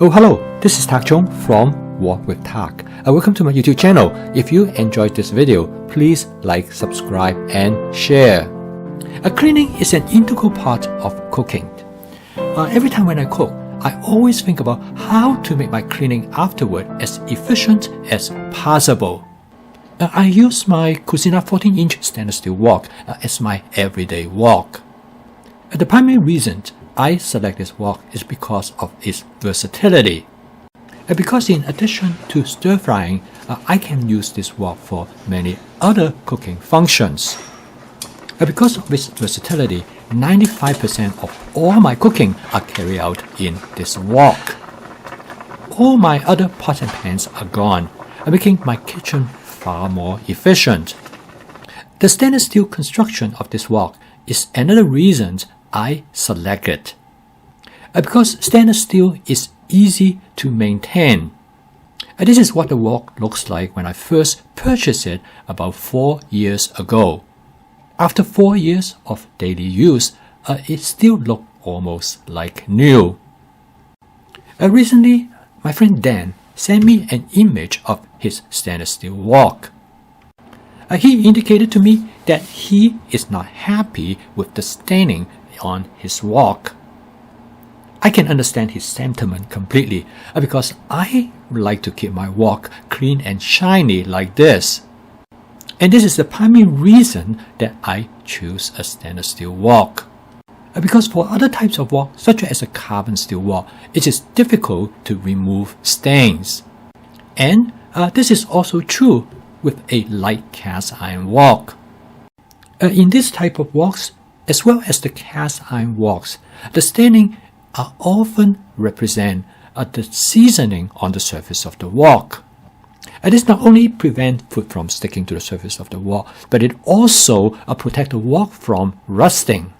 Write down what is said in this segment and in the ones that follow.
Oh, hello, this is Tak Chong from Walk with Tak. Welcome to my YouTube channel. If you enjoyed this video, please like, subscribe, and share. Cleaning is an integral part of cooking. Every time when I cook, I always think about how to make my cleaning afterward as efficient as possible. I use my Cucina 14-inch stainless steel wok as my everyday wok. The primary reason I select this wok is because of its versatility. Because in addition to stir frying, I can use this wok for many other cooking functions. Because of its versatility, 95% of all my cooking are carried out in this wok. All my other pots and pans are gone, making my kitchen far more efficient. The stainless steel construction of this wok is another reason I select it. Because stainless steel is easy to maintain. This is what the wok looks like when I first purchased it about 4 years ago. After 4 years of daily use, it still looks almost like new. Recently, my friend Dan sent me an image of his stainless steel wok. He indicated to me that he is not happy with the staining on his wok. I can understand his sentiment completely because I like to keep my wok clean and shiny like this. And this is the primary reason that I choose a stainless steel wok. Because for other types of wok, such as a carbon steel wok, it is difficult to remove stains. And this is also true with a light cast iron wok. In this type of woks, as well as the cast iron woks, the staining are often represent the seasoning on the surface of the wok. This not only prevents food from sticking to the surface of the wok, but it also protects the wok from rusting.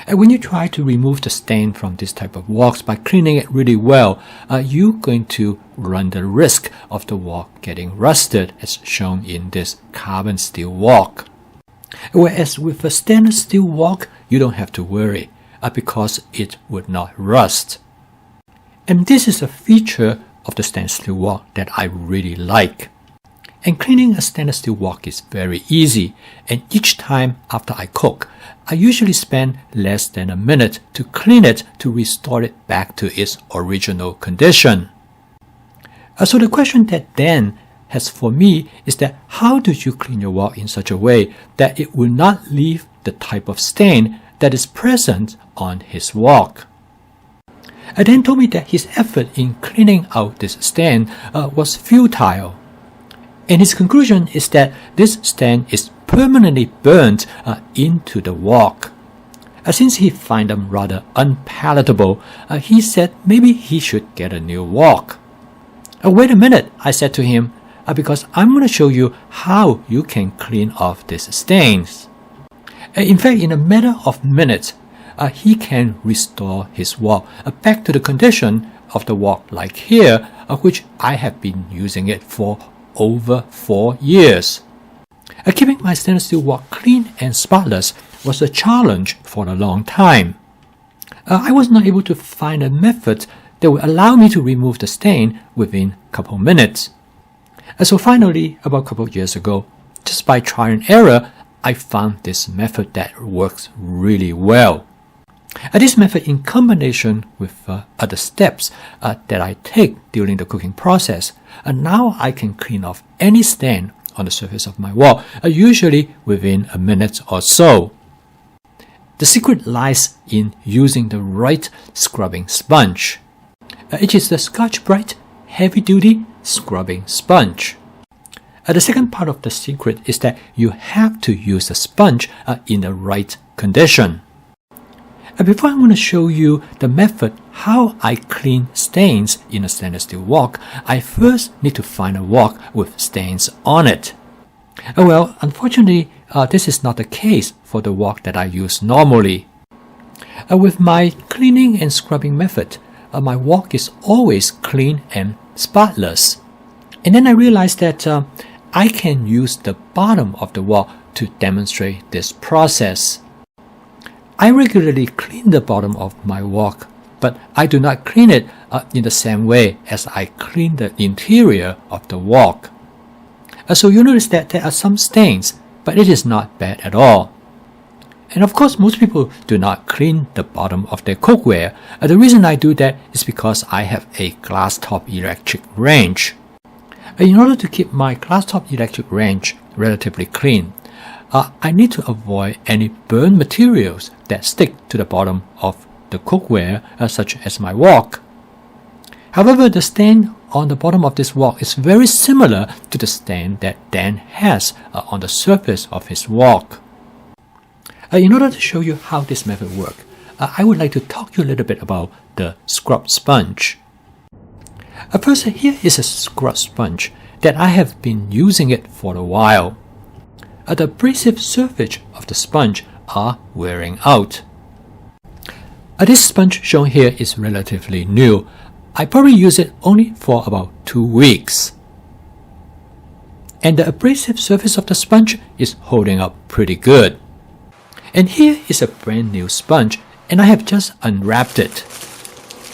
When you try to remove the stain from this type of woks by cleaning it really well, you're going to run the risk of the wok getting rusted, as shown in this carbon steel wok. Whereas with a stainless steel wok, you don't have to worry because it would not rust. And this is a feature of the stainless steel wok that I really like. And cleaning a stainless steel wok is very easy, and each time after I cook, I usually spend less than a minute to clean it to restore it back to its original condition. So the question that Dan has for me is that how do you clean your wok in such a way that it will not leave the type of stain that is present on his wok? Dan told me that his effort in cleaning out this stain was futile. And his conclusion is that this stain is permanently burned into the wok. Since he finds them rather unpalatable, he said maybe he should get a new wok. Wait a minute, I said to him, because I'm going to show you how you can clean off these stains. In fact, in a matter of minutes, he can restore his wok back to the condition of the wok like here, which I have been using it for over 4 years. Keeping my stainless steel wok clean and spotless was a challenge for a long time. I was not able to find a method that would allow me to remove the stain within a couple minutes. So finally, about a couple of years ago, just by trial and error, I found this method that works really well. This method, in combination with other steps that I take during the cooking process, now I can clean off any stain on the surface of my wok, usually within a minute or so. The secret lies in using the right scrubbing sponge. It is the Scotch-Brite heavy-duty scrubbing sponge. The second part of the secret is that you have to use the sponge in the right condition. Before I'm going to show you the method how I clean stains in a stainless steel wok, I first need to find a wok with stains on it. Well, unfortunately, this is not the case for the wok that I use normally. With my cleaning and scrubbing method, my wok is always clean and spotless. And then I realized that I can use the bottom of the wok to demonstrate this process. I regularly clean the bottom of my wok but I do not clean it in the same way as I clean the interior of the wok. So you notice that there are some stains, but it is not bad at all. And of course, most people do not clean the bottom of their cookware. The reason I do that is because I have a glass-top electric range. In order to keep my glass-top electric range relatively clean, I need to avoid any burn materials that stick to the bottom of the cookware, such as my wok. However, the stain on the bottom of this wok is very similar to the stain that Dan has on the surface of his wok. In order to show you how this method works, I would like to talk to you a little bit about the scrub sponge. First, here is a scrub sponge that I have been using it for a while. The abrasive surface of the sponge are wearing out. This sponge shown here is relatively new. I probably use it only for about 2 weeks. And the abrasive surface of the sponge is holding up pretty good. And here is a brand new sponge, and I have just unwrapped it.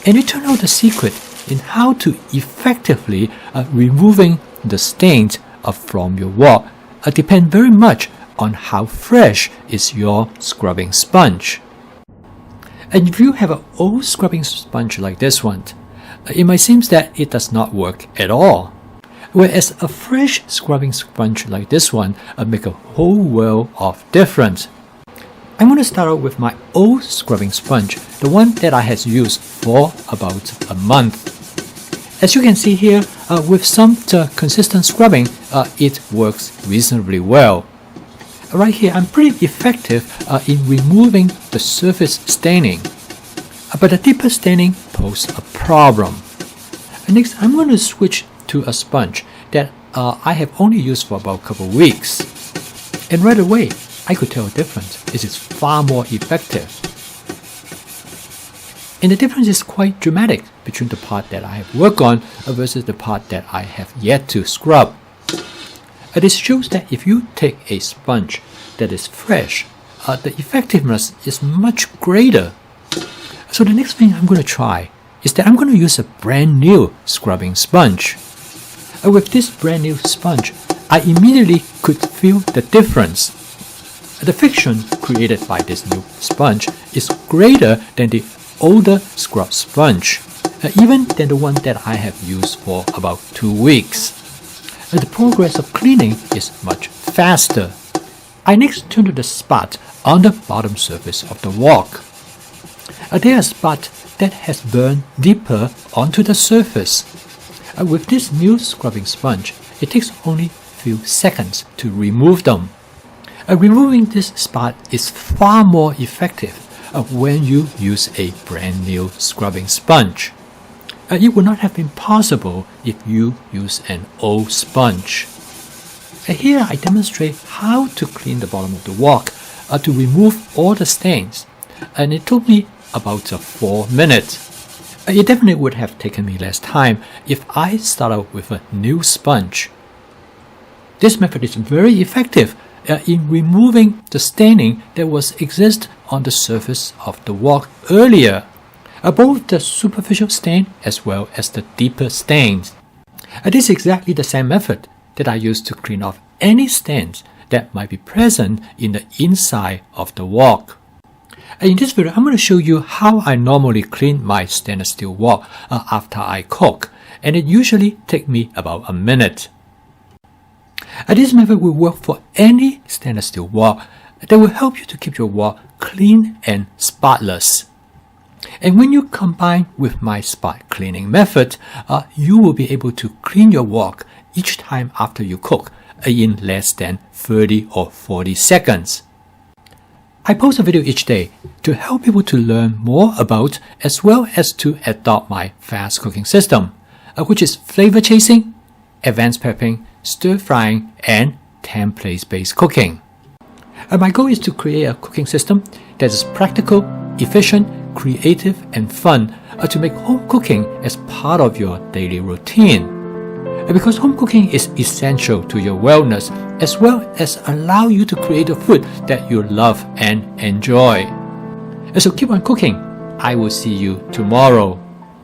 And it turned out the secret in how to effectively removing the stains from your wok depend very much on how fresh is your scrubbing sponge. And if you have an old scrubbing sponge like this one, it might seem that it does not work at all. Whereas a fresh scrubbing sponge like this one make a whole world of difference. I'm going to start out with my old scrubbing sponge, the one that I have used for about a month. As you can see here, with some consistent scrubbing, it works reasonably well. Right here, I'm pretty effective in removing the surface staining, but the deeper staining poses a problem. Next, I'm going to switch to a sponge that I have only used for about a couple of weeks. And right away, I could tell a difference. It is far more effective. And the difference is quite dramatic between the part that I have worked on versus the part that I have yet to scrub. This shows that if you take a sponge that is fresh, the effectiveness is much greater. So the next thing I'm going to try is that I'm going to use a brand new scrubbing sponge. With this brand new sponge, I immediately could feel the difference. The friction created by this new sponge is greater than the older scrub sponge, even than the one that I have used for about 2 weeks. The progress of cleaning is much faster. I next turn to the spot on the bottom surface of the wok. There are spots that has burned deeper onto the surface. With this new scrubbing sponge, it takes only a few seconds to remove them. Removing this spot is far more effective when you use a brand new scrubbing sponge. It would not have been possible if you use an old sponge. Here I demonstrate how to clean the bottom of the wok to remove all the stains, and it took me about 4 minutes. It definitely would have taken me less time if I started with a new sponge. This method is very effective in removing the staining that was exist on the surface of the wok earlier, both the superficial stain as well as the deeper stains. This is exactly the same method that I use to clean off any stains that might be present in the inside of the wok. In this video, I'm going to show you how I normally clean my stainless steel wok after I cook, and it usually takes me about a minute. This method will work for any stainless steel wok that will help you to keep your wok clean and spotless. And when you combine with my spot cleaning method, you will be able to clean your wok each time after you cook in less than 30 or 40 seconds. I post a video each day to help people to learn more about as well as to adopt my fast cooking system, which is flavor chasing, advanced prepping, stir frying, and template-based cooking. My goal is to create a cooking system that is practical, efficient, creative, and fun to make home cooking as part of your daily routine. Because home cooking is essential to your wellness as well as allow you to create a food that you love and enjoy. So keep on cooking, I will see you tomorrow.